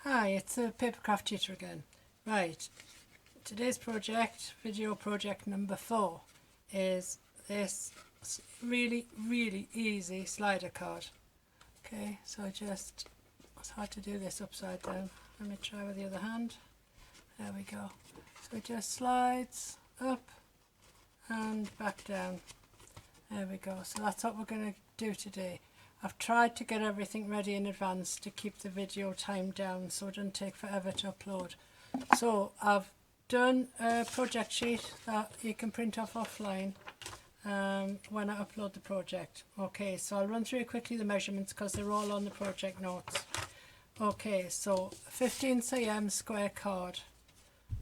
Hi, it's the Papercraft Tutor again. Right, today's project, video project number 4, is this really easy slider card. Okay, so it's hard to do this upside down. Let me try with the other hand. There we go. So it just slides up and back down. There we go. So that's what we're going to do today. I've tried to get everything ready in advance to keep the video time down so it doesn't take forever to upload. So I've done a project sheet that you can print off offline when I upload the project. Okay, so I'll run through quickly the measurements because they're all on the project notes. Okay, so 15 cm square card.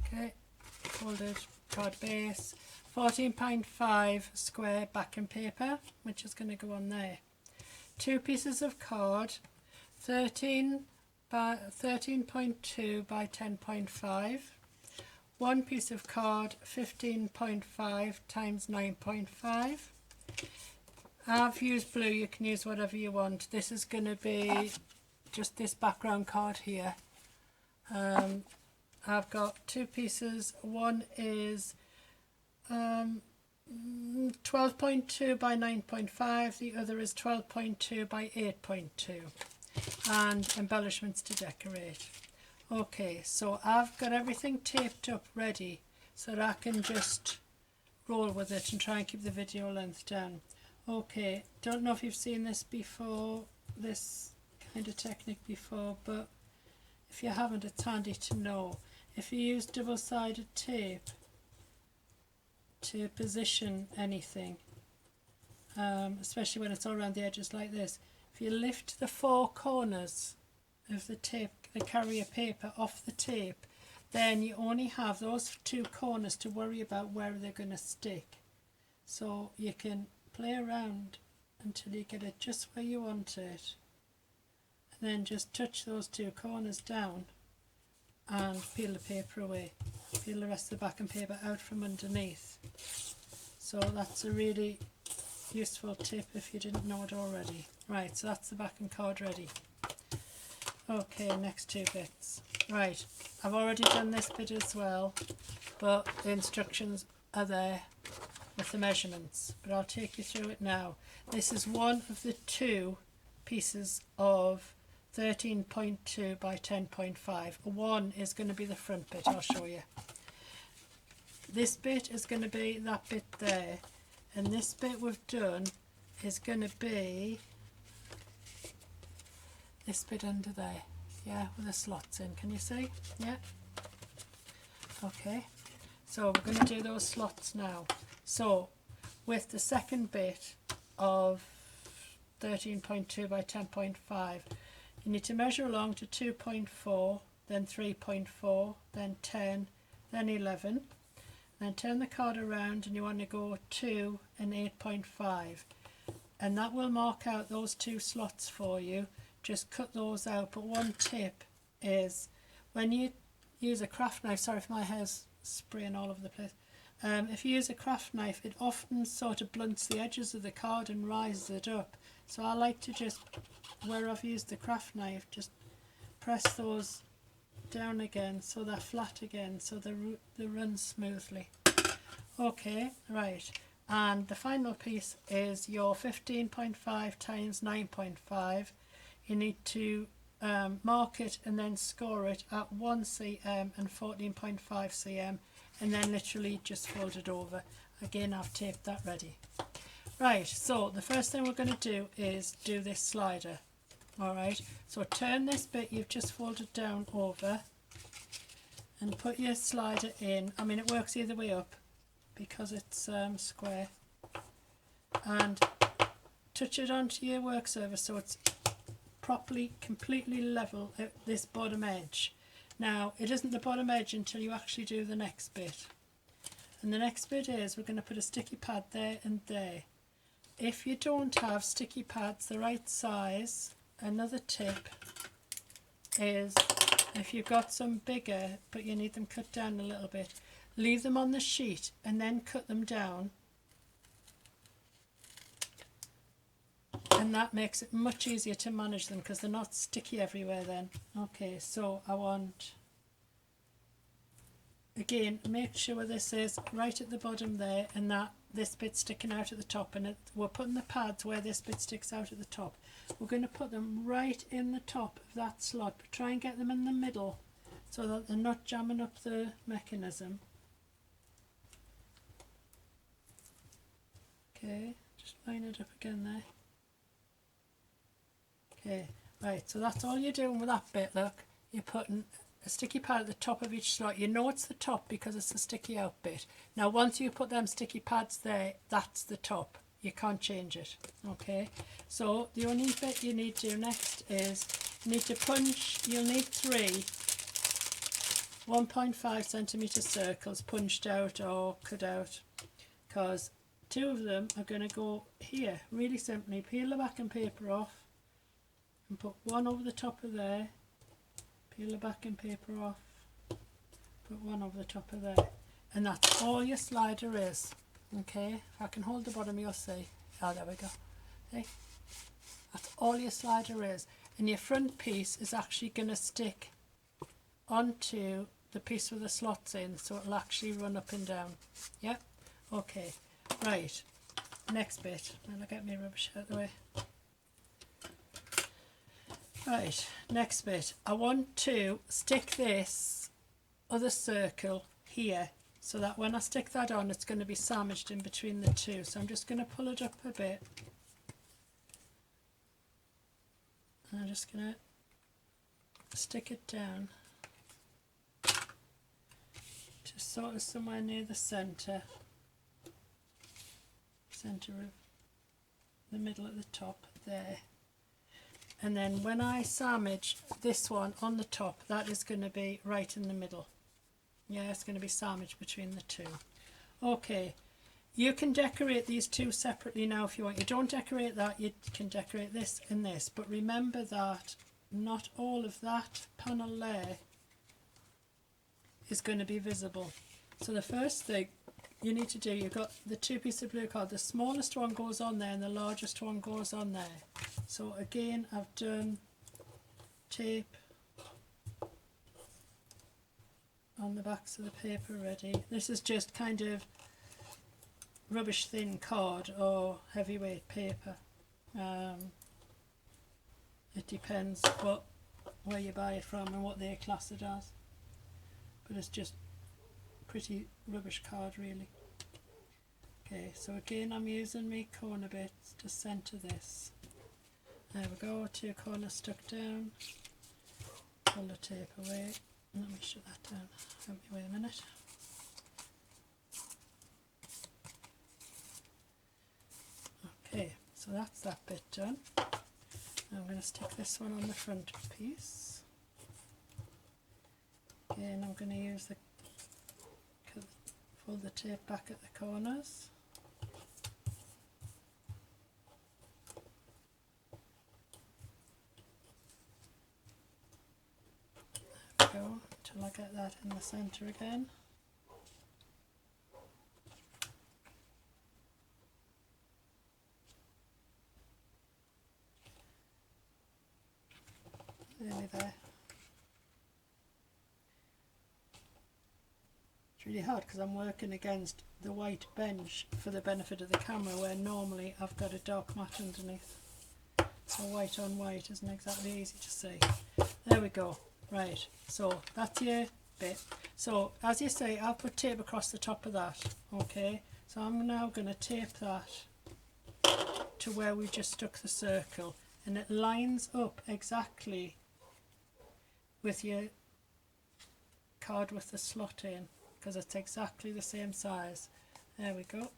Okay, folded card base. 14.5 square backing paper, which is going to go on there. 2 pieces of card, 13.2 by 10.5. 1 piece of card, 15.5 times 9.5. I've used blue, you can use whatever you want. This is going to be just this background card here. I've got 2 pieces. One is 12.2 by 9.5, the other is 12.2 by 8.2, and embellishments to decorate. Okay, so I've got everything taped up ready so that I can just roll with it and try and keep the video length down. Okay, don't know if you've seen this before, this kind of technique before, but if you haven't, it's handy to know. If you use double-sided tape to position anything, especially when it's all around the edges like this, if you lift the 4 corners of the tape, the carrier paper, off the tape, then you only have those 2 corners to worry about where they're going to stick. So you can play around until you get it just where you want it, and then just touch those 2 corners down and peel the paper away. Peel the rest of the backing paper out from underneath. So that's a really useful tip if you didn't know it already. Right, so that's the backing card ready. Okay, next 2 bits. Right, I've already done this bit as well, but the instructions are there with the measurements, but I'll take you through it now. This is one of the 2 pieces of 13.2 by 10.5. One is going to be the front bit, I'll show you. This bit is going to be that bit there, and this bit we've done is going to be this bit under there, yeah, with the slots in. Can you see? Yeah. Okay, so we're going to do those slots now. So with the second bit of 13.2 by 10.5, you need to measure along to 2.4, then 3.4, then 10, then 11. Then turn the card around and you want to go 2 and 8.5, and that will mark out those 2 slots for you. Just cut those out. But one tip is when you use a craft knife, sorry if my hair's spraying all over the place, if you use a craft knife, it often sort of blunts the edges of the card and rises it up. So I like to just, where I've used the craft knife, just press those down again so they're flat again, so they run smoothly. Okay, right, and the final piece is your 15.5 times 9.5. You need to mark it and then score it at 1 cm and 14.5 cm, and then literally just fold it over. Again, I've taped that ready. Right, so the first thing we're going to do is do this slider. Alright, so turn this bit you've just folded down over and put your slider in. I mean, it works either way up because it's square, and touch it onto your work surface so it's properly, completely level at this bottom edge. Now, it isn't the bottom edge until you actually do the next bit. And the next bit is we're going to put a sticky pad there and there. If you don't have sticky pads the right size, another tip is if you've got some bigger but you need them cut down a little bit, leave them on the sheet and then cut them down, and that makes it much easier to manage them because they're not sticky everywhere then. Okay, so I want, again, make sure this is right at the bottom there and that this bit sticking out at the top, and we're putting the pads where this bit sticks out at the top. We're going to put them right in the top of that slot, but try and get them in the middle so that they're not jamming up the mechanism. Okay, just line it up again there. Okay, right, so that's all you're doing with that bit. Look, you're putting a sticky pad at the top of each slot. You know it's the top because it's the sticky out bit. Now once you put them sticky pads there, that's the top. You can't change it. Okay, so the only bit you need to do next is you need to punch. You'll need 3 1.5 centimetre circles punched out or cut out, because 2 of them are going to go here. Really simply, peel the backing paper off and put 1 over the top of there. Peel the backing paper off, put 1 over the top of there, and that's all your slider is. Okay, if I can hold the bottom you'll see. Oh, there we go. Okay, that's all your slider is, and your front piece is actually going to stick onto the piece with the slots in, so it'll actually run up and down. Yep. Okay, right, next bit. Now I'll get my rubbish out of the way. Right, next bit. I want to stick this other circle here so that when I stick that on it's going to be sandwiched in between the 2. So I'm just going to pull it up a bit. And I'm just going to stick it down to sort of somewhere near the centre of the middle at the top there. And then when I sandwich this one on the top, that is going to be right in the middle. Yeah, it's going to be sandwiched between the 2. Okay, you can decorate these 2 separately now if you want. You don't decorate that, you can decorate this and this. But remember that not all of that panel there is going to be visible. So the first thing you need to do, you've got the 2 pieces of blue card. The smallest one goes on there and the largest one goes on there. So again, I've done tape on the backs of the paper already. This is just kind of rubbish thin card or heavyweight paper. It depends where you buy it from and what they class it as. But it's just pretty rubbish card really. Okay, so again I'm using my corner bits to centre this. There we go, 2 corners stuck down. Pull the tape away. Let me shut that down. Help me wait a minute. Okay, so that's that bit done. Now I'm going to stick this one on the front piece. Again, I'm going to use the fold the tape back at the corners. There we go, until I get that in the centre again. Nearly there. It's really hard because I'm working against the white bench for the benefit of the camera, where normally I've got a dark mat underneath. So white on white isn't exactly easy to see. There we go. Right, so that's your bit. So as you say, I'll put tape across the top of that. Okay, so I'm now going to tape that to where we just stuck the circle, and it lines up exactly with your card with the slot in, because it's exactly the same size. There we go.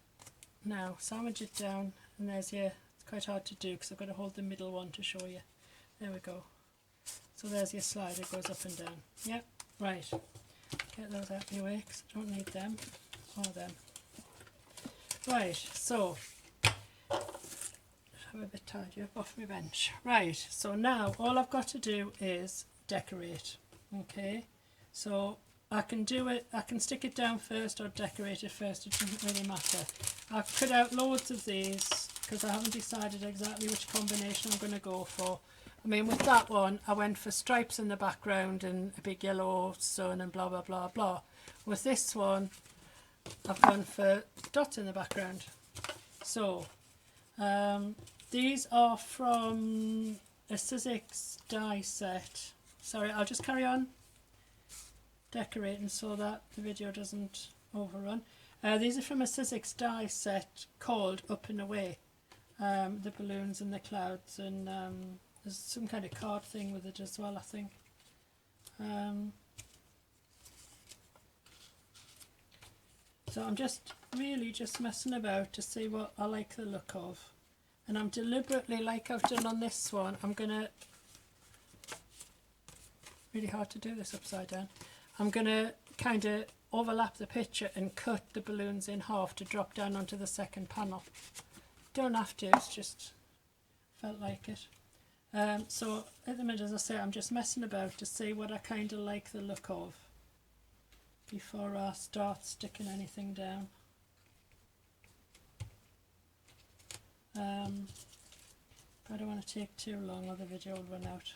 Now sandwich it down, and there's your, it's quite hard to do because I've got to hold the middle one to show you. There we go. So there's your slider, goes up and down. Yep, right. Get those out of your way because I don't need them or them. Right, so have a bit tidy up off my bench. Right, so now all I've got to do is decorate. Okay, so I can do it, I can stick it down first or decorate it first, it doesn't really matter. I've cut out loads of these because I haven't decided exactly which combination I'm going to go for. I mean, with that one, I went for stripes in the background and a big yellow sun and blah, blah, blah, blah. With this one, I've gone for dots in the background. So, these are from a Sizzix die set. Sorry, I'll just carry on decorating so that the video doesn't overrun. These are from a Sizzix die set called Up and Away. The balloons and the clouds, and there's some kind of card thing with it as well, I think. So I'm just really just messing about to see what I like the look of. And I'm deliberately, like I've done on this one, I'm going to, really hard to do this upside down, I'm going to kind of overlap the picture and cut the balloons in half to drop down onto the second panel. Don't have to, it's just felt like it. So at the minute, as I say, I'm just messing about to see what I kind of like the look of before I start sticking anything down. But I don't want to take too long or the video will run out.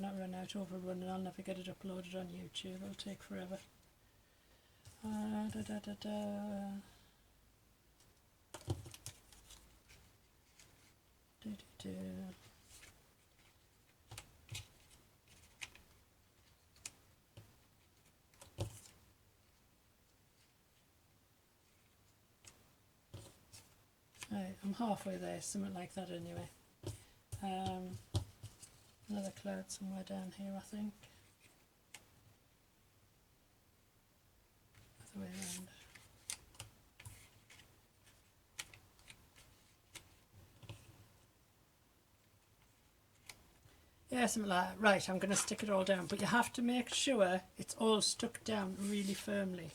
Not run out, overrun, and I'll never get it uploaded on YouTube. It'll take forever. Right, I'm halfway there, something like that anyway. Another cloud somewhere down here, I think. Other way around. Yeah, something like that. Right, I'm going to stick it all down, but you have to make sure it's all stuck down really firmly,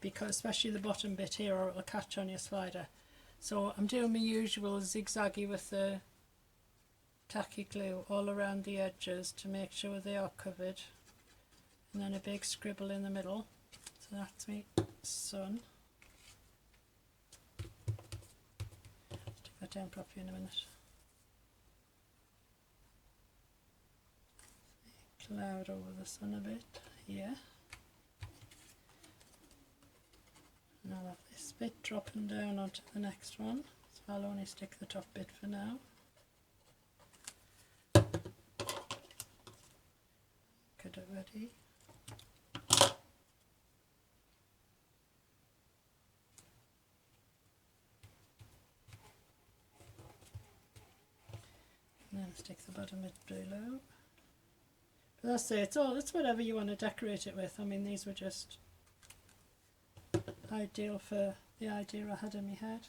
because especially the bottom bit here, or it'll catch on your slider. So I'm doing my usual zigzaggy with the tacky glue all around the edges to make sure they are covered, and then a big scribble in the middle. So that's me sun. Stick that down properly in a minute. Cloud over the sun a bit here. And I'll have this bit dropping down onto the next one, so I'll only stick the top bit for now. Get it ready. And then stick the bottom bit below. But that's it, it's whatever you want to decorate it with. I mean, these were just ideal for the idea I had in my head.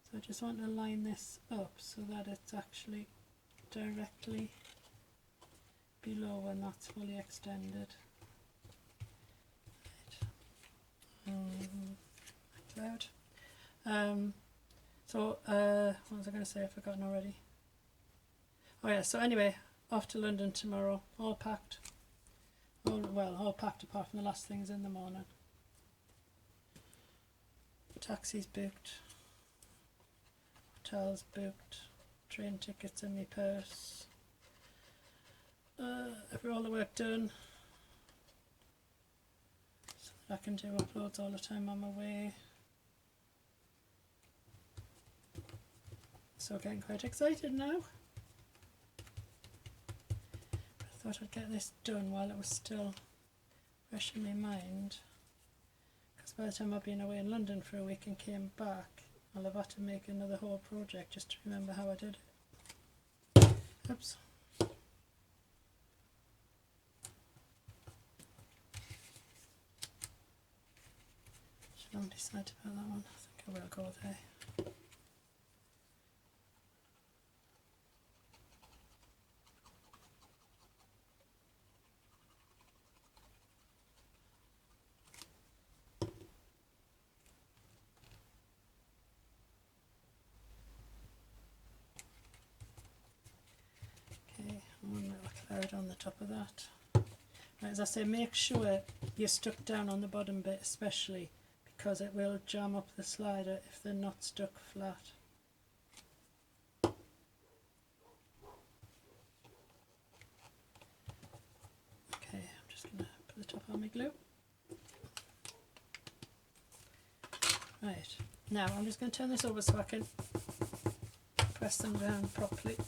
So I just want to line this up so that it's actually directly below when that's fully extended. Right. Cloud. What was I going to say? I've forgotten already. Oh yeah, so anyway, off to London tomorrow, all packed. All packed apart from the last things in the morning. Taxis booked, hotels booked, train tickets in my purse. All the work done, so that I can do uploads all the time I'm away. So getting quite excited now. I thought I'd get this done while it was still fresh in my mind, because by the time I've been away in London for a week and came back, I'll have had to make another whole project just to remember how I did it. Oops. Should I decide about that one? I think I will go there. One little cloud on the top of that. Right, as I say, make sure you're stuck down on the bottom bit especially, because it will jam up the slider if they're not stuck flat. Okay, I'm just going to put the top on my glue. Right, now I'm just going to turn this over so I can press them down properly.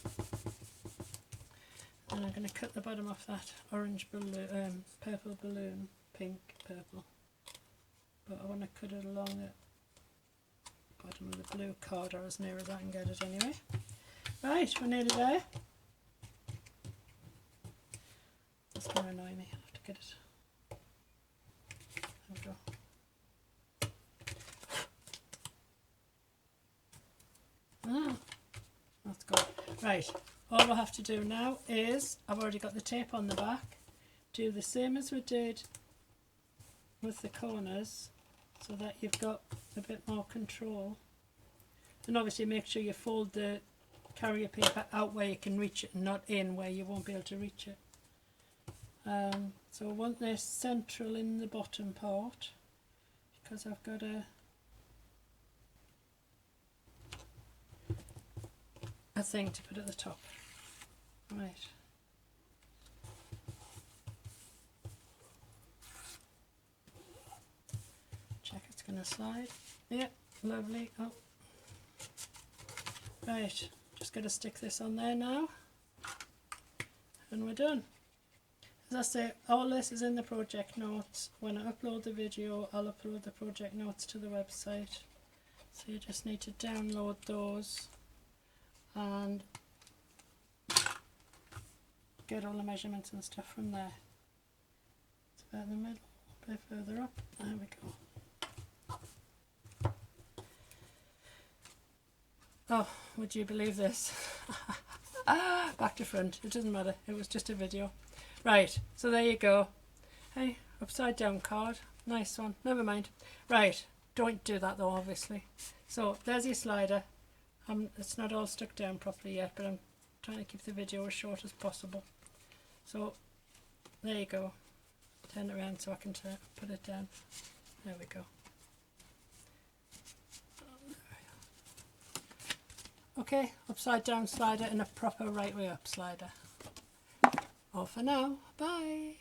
And I'm going to cut the bottom off that orange balloon, purple balloon, pink, purple. But I want to cut it along the bottom of the blue card, or as near as I can get it anyway. Right, we're nearly there. That's going to annoy me, I'll have to get it. There we go. That's good. Right, all we'll have to do now is, I've already got the tape on the back, do the same as we did with the corners so that you've got a bit more control. And obviously make sure you fold the carrier paper out where you can reach it and not in where you won't be able to reach it. So I want this central in the bottom part because I've got a thing to put at the top. Right. Check it's going to slide. Yep, lovely. Oh. Right, just got to stick this on there now. And we're done. As I say, all this is in the project notes. When I upload the video, I'll upload the project notes to the website. So you just need to download those and get all the measurements and stuff from there. It's about in the middle, a bit further up. There we go. Oh, would you believe this? Back to front, it doesn't matter, it was just a video. Right, so there you go. Hey, upside down card, nice one, never mind. Right, don't do that though, obviously. So there's your slider. It's not all stuck down properly yet, but I'm trying to keep the video as short as possible. So there you go. Turn it around so I can put it down. There we go. Okay, upside down slider and a proper right way up slider. All for now. Bye.